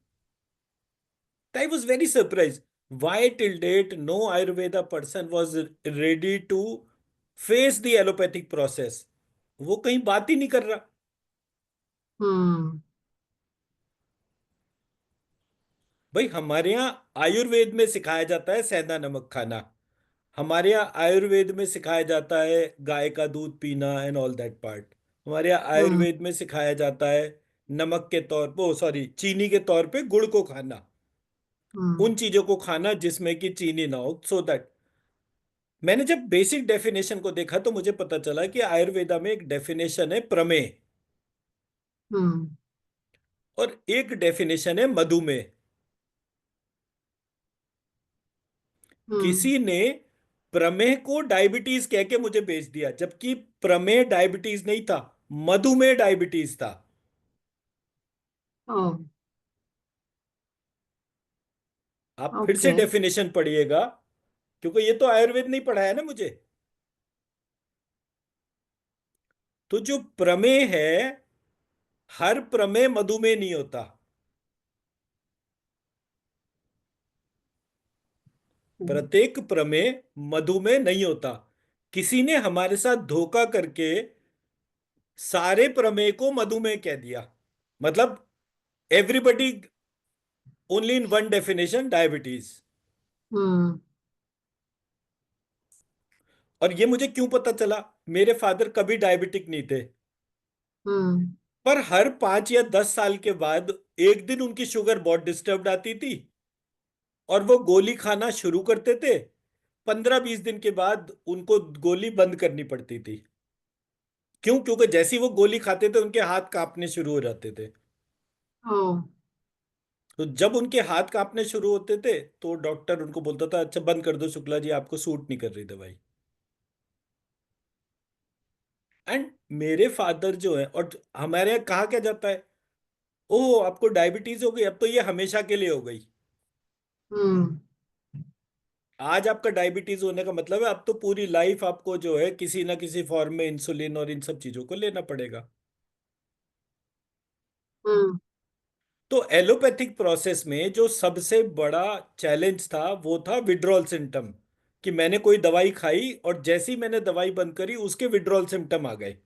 I was very surprised. Why till date no Ayurveda person was ready to face the allopathic process? वो कहीं बात ही नहीं कर रहा। Hmm. भाई हमारे यहाँ आयुर्वेद में सिखाया जाता है सेंधा नमक खाना, हमारे यहाँ आयुर्वेद में सिखाया जाता है गाय का दूध पीना एंड ऑल दैट पार्ट, हमारे यहाँ Hmm. आयुर्वेद में सिखाया जाता है नमक के तौर पे, ओ सॉरी, चीनी के तौर पे गुड़ को खाना, उन Hmm. चीजों को खाना जिसमें कि चीनी ना हो, सो दैट। मैंने जब बेसिक डेफिनेशन को देखा तो मुझे पता चला कि आयुर्वेदा में एक डेफिनेशन है प्रमेय Hmm. और एक डेफिनेशन है मधुमेह। Hmm. किसी ने प्रमेह को डायबिटीज कह के मुझे बेच दिया, जबकि प्रमेह डायबिटीज नहीं था, मधुमेह डायबिटीज था। Oh, आप फिर से okay. डेफिनेशन पढ़िएगा, क्योंकि ये तो आयुर्वेद नहीं पढ़ाया ना मुझे। तो जो प्रमेय है, हर प्रमेय मधुमेह नहीं होता, Hmm. प्रत्येक प्रमेय मधुमेह नहीं होता। किसी ने हमारे साथ धोखा करके सारे प्रमेय को मधुमेह कह दिया, मतलब everybody only in one definition diabetes. Hmm. और ये मुझे क्यों पता चला? मेरे फादर कभी डायबिटिक नहीं थे, हम्म। पर हर 5 या 10 साल के बाद एक दिन उनकी शुगर बहुत डिस्टर्ब आती थी और वो गोली खाना शुरू करते थे। 15-20 दिन के बाद उनको गोली बंद करनी पड़ती थी। क्यों? क्योंकि जैसे ही वो गोली खाते थे उनके हाथ कांपने शुरू हो जाते थे। ओ। तो जब उनके हाथ कांपने शुरू होते थे तो डॉक्टर उनको बोलता था, अच्छा बंद कर दो शुक्ला जी, आपको सूट नहीं कर रही दवाई। एंड मेरे फादर जो है, और हमारे यहाँ कहा क्या जाता है, ओह आपको डायबिटीज हो गई, अब तो ये हमेशा के लिए हो गई। हम्म। आज आपका डायबिटीज होने का मतलब है अब तो पूरी लाइफ आपको जो है किसी ना किसी फॉर्म में इंसुलिन और इन सब चीजों को लेना पड़ेगा। हम्म। तो एलोपैथिक प्रोसेस में जो सबसे बड़ा चैलेंज था वो था विड्रॉल सिम्टम, कि मैंने कोई दवाई खाई और जैसे ही मैंने दवाई बंद करी उसके विड्रॉल सिम्टम आ गए।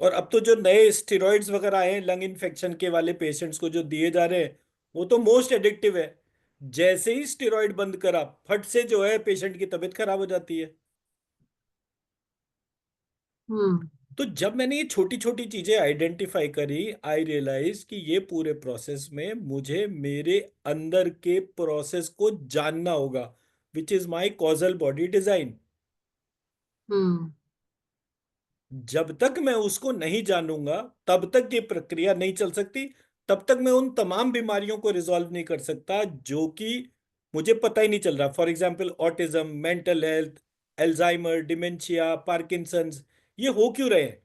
और अब तो जो नए स्टेरॉइड्स वगैरह आए हैं लंग इन्फेक्शन के वाले पेशेंट्स को जो दिए जा रहे हैं, वो तो मोस्ट एडिक्टिव है। जैसे ही स्टेरॉइड बंद करा फट से जो है पेशेंट की तबीयत खराब हो जाती है। हम्म। तो जब मैंने ये छोटी छोटी चीजें आइडेंटिफाई करी, आई रियलाइज कि ये पूरे प्रोसेस में मुझे मेरे अंदर के प्रोसेस को जानना होगा, which is my causal body design. Hmm. जब तक मैं उसको नहीं जानूंगा तब तक ये प्रक्रिया नहीं चल सकती। तब तक मैं उन तमाम बीमारियों को रिजॉल्व नहीं कर सकता जो कि मुझे पता ही नहीं चल रहा। For example autism, mental health, Alzheimer, dementia, Parkinson's, ये हो क्यों रहे हैं?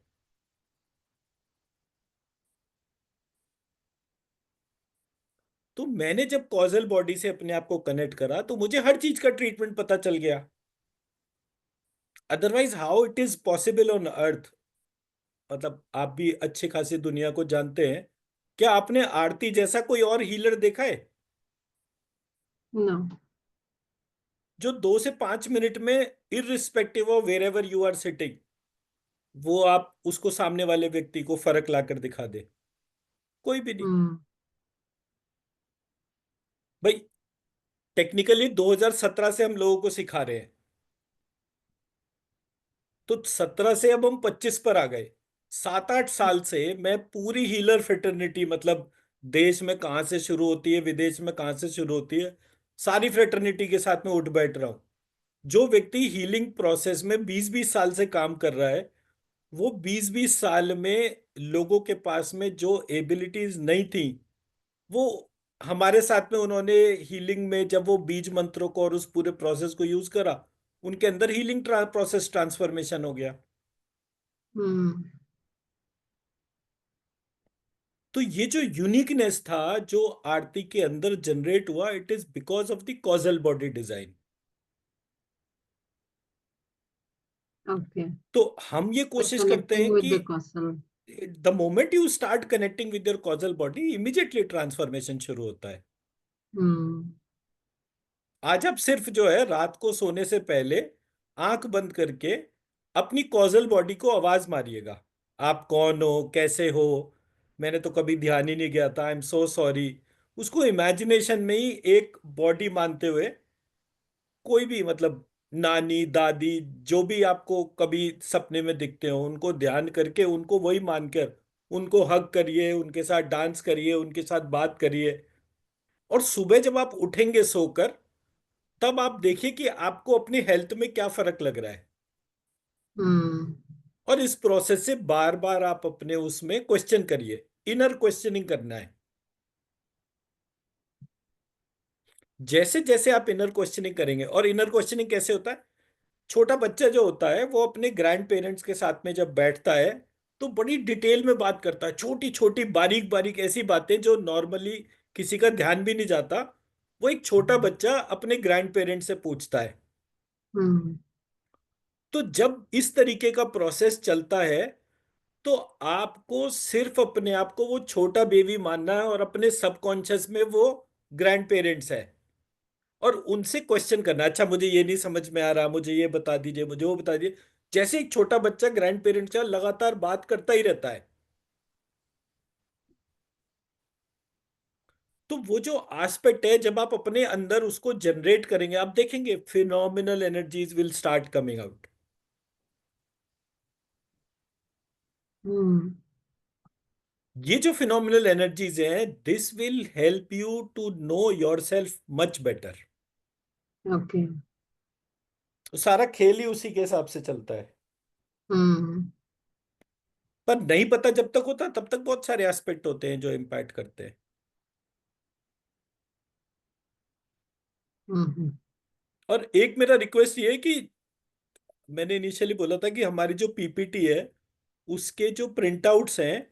तो मैंने जब कॉजल बॉडी से अपने आप को कनेक्ट करा तो मुझे हर चीज का ट्रीटमेंट पता चल गया। Otherwise how it is possible on earth? मतलब आप भी अच्छे खासी दुनिया को जानते हैं, क्या आपने आरती जैसा कोई और हीलर देखा है नो। जो 2 से 5 मिनट में, irrespective of wherever you are sitting, वो आप उसको सामने वाले व्यक्ति को फर्क ला कर दिखा दे? कोई भी नहीं। हम्म। भाई टेक्निकली 2017 से हम लोगों को सिखा रहे हैं, तो 17 से अब हम 25 पर आ गए। 7-8 साल से मैं पूरी हीलर फ्रेटर्निटी, मतलब देश में कहां से शुरू होती है विदेश में कहां से शुरू होती है, सारी फ्रेटर्निटी के साथ में उठ बैठ रहा हूं। जो व्यक्ति हीलिंग प्रोसेस में 20-20 साल से काम कर रहा है, वो 20-20 साल में लोगों के पास में जो एबिलिटीज नहीं थी, वो हमारे साथ में उन्होंने हीलिंग में जब वो बीज मंत्रों को और उस पूरे प्रोसेस को यूज करा, उनके अंदर हीलिंग प्रोसेस ट्रांसफॉर्मेशन हो गया। हम्म। तो ये जो यूनिकनेस था जो आरती के अंदर जनरेट हुआ, it is because of the causal body design. Okay. तो हम ये The कोशिश करते connecting हैं with कि the causal. The moment you start connecting with your causal body, immediately transformation शुरू होता है। हम्म। आज आप सिर्फ जो है रात को सोने से पहले आंख बंद करके अपनी कॉजल बॉडी को आवाज मारिएगा, आप कौन हो, कैसे हो, मैंने तो कभी ध्यान ही नहीं गया था, आई एम सो सॉरी। उसको इमेजिनेशन में ही एक बॉडी मानते हुए, कोई भी मतलब नानी दादी जो भी आपको कभी सपने में दिखते हो उनको ध्यान करके उनको वही मानकर उनको हग करिए, उनके साथ डांस करिए, उनके साथ बात करिए। और सुबह जब आप उठेंगे सोकर, तब आप देखिए कि आपको अपनी हेल्थ में क्या फर्क लग रहा है। हम्म। और इस प्रोसेस से बार बार आप अपने उसमें क्वेश्चन करिए, इनर क्वेश्चनिंग करना है। जैसे जैसे आप इनर क्वेश्चनिंग करेंगे, और इनर क्वेश्चनिंग कैसे होता है, छोटा बच्चा जो होता है वो अपने ग्रैंड पेरेंट्स के साथ में जब बैठता है तो बड़ी डिटेल में बात करता है, छोटी छोटी बारीक बारीक ऐसी बातें जो नॉर्मली किसी का ध्यान भी नहीं जाता, वो एक छोटा बच्चा अपने ग्रैंड पेरेंट्स से पूछता है। हम्म। तो जब इस तरीके का प्रोसेस चलता है तो आपको सिर्फ अपने आप को वो छोटा बेबी मानना है और अपने सबकॉन्शियस में वो ग्रैंड पेरेंट्स है, और उनसे क्वेश्चन करना, अच्छा मुझे ये नहीं समझ में आ रहा, मुझे ये बता दीजिए, मुझे वो बता दीजिए। जैसे एक छोटा बच्चा ग्रैंड पेरेंट्स का लगातार बात करता ही रहता है। तो वो जो एस्पेक्ट है, जब आप अपने अंदर उसको जनरेट करेंगे, आप देखेंगे phenomenal energies will start coming out. Hmm. ये जो फिनोमिनल एनर्जीज हैं, this will help you to know your self much better. Okay. तो सारा खेल ही उसी के हिसाब से चलता है। हम्म। पर नहीं पता जब तक होता, तब तक बहुत सारे एस्पेक्ट होते हैं जो इम्पैक्ट करते हैं। हम्म। और एक मेरा रिक्वेस्ट ये है कि मैंने इनिशियली बोला था कि हमारी जो पीपीटी है, उसके जो प्रिंट आउट्स हैं,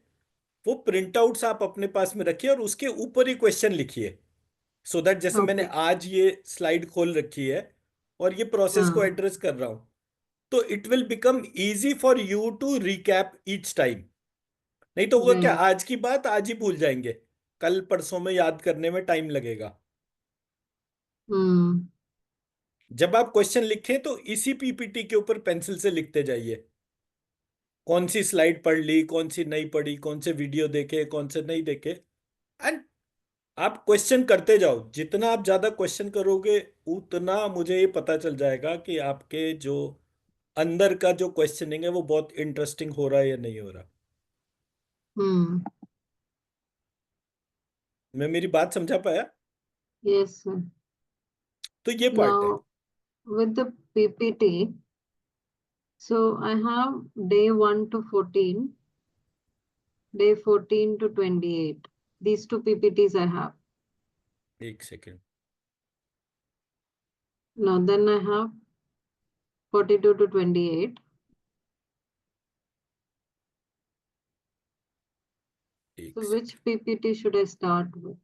वो प्रिंट आउट्स आप अपने पास में रखिए और उसके ऊपर ही क्वेश्चन लिखिए। सो दैट जैसे मैंने ओके। आज ये स्लाइड खोल रखी है और ये प्रोसेस को हाँ। एड्रेस कर रहा हूं, तो it will become easy for you to recap each time. नहीं तो वो क्या, राइट। आज की बात आज ही भूल जाएंगे, कल परसों में याद करने में टाइम लगेगा। हम्म। जब आप क्वेश्चन लिखें तो इसी पीपीटी के ऊपर पेंसिल से लिखते जाइए। कौन सी स्लाइड पढ़ ली, कौन सी नहीं पढ़ी, कौन से वीडियो देखे, कौन से नहीं देखे। एंड आप क्वेश्चन करते जाओ। जितना आप ज्यादा क्वेश्चन करोगे, उतना मुझे ये पता चल जाएगा कि आपके जो अंदर का जो क्वेश्चनिंग है वो बहुत इंटरेस्टिंग हो रहा है या नहीं हो रहा। हम्म। मैं मेरी बात समझा पाया? Yes sir. तो ये पार्ट है। Now with the PPT, so I have day 1 to 14, day 14 to 28. These two PPTs I have. एक second. Now then I have 42 to 28. एक So second. which PPT should I start with?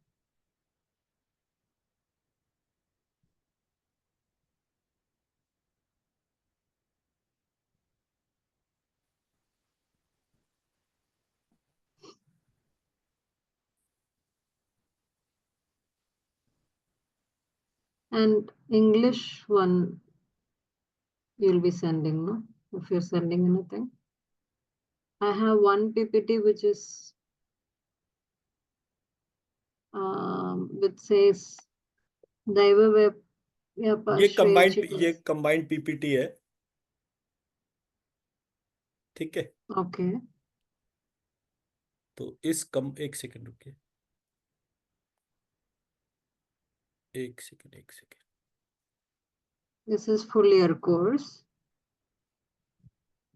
And English one you'll be sending, no? If you're sending anything. I have one PPT which is which says Daiva ये Vyapashvaya. कंबाइंड पीपीटी है। ठीक है। Okay. तो इस कम एक सेकेंड रुकिए। एक सेकेंड, एक second. This is full year course.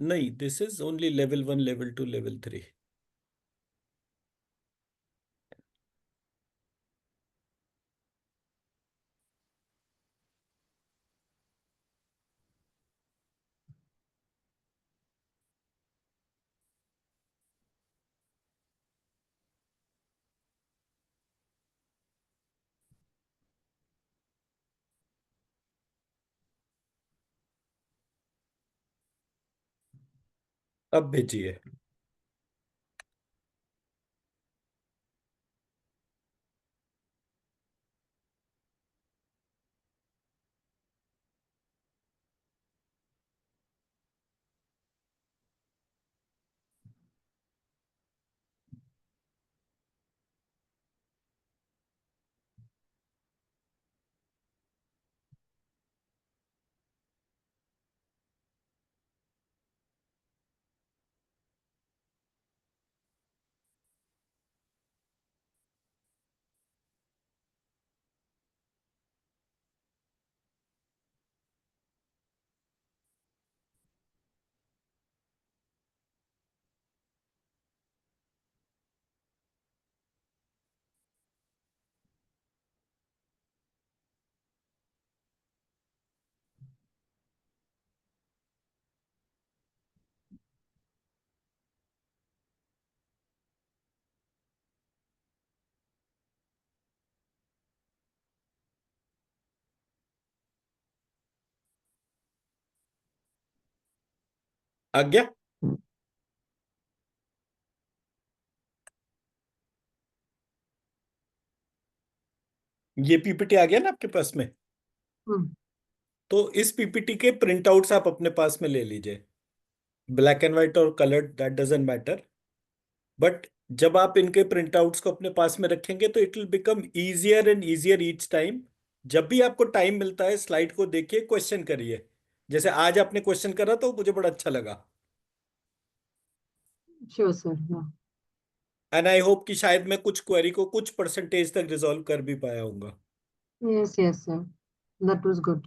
नहीं, this is only level 1, level 2, level 3। अब भेजिए। आ गया? ये पीपीटी आ गया ना आपके पास में? Hmm. तो इस पीपीटी के प्रिंट आउट्स आप अपने पास में ले लीजिए। ब्लैक एंड व्हाइट और coloured, that doesn't matter. But जब आप इनके प्रिंट आउट्स को अपने पास में रखेंगे तो it will become easier and easier each time. जब भी आपको टाइम मिलता है स्लाइड को देखिए, क्वेश्चन करिए। जैसे आज आपने क्वेश्चन करा तो मुझे बड़ा अच्छा लगा। Sure, sir. Yeah. And I hope कि शायद मैं कुछ क्वेरी को कुछ परसेंटेज तक रिजॉल्व कर भी पाया हूँगा। Yes, yes, sir. That was good.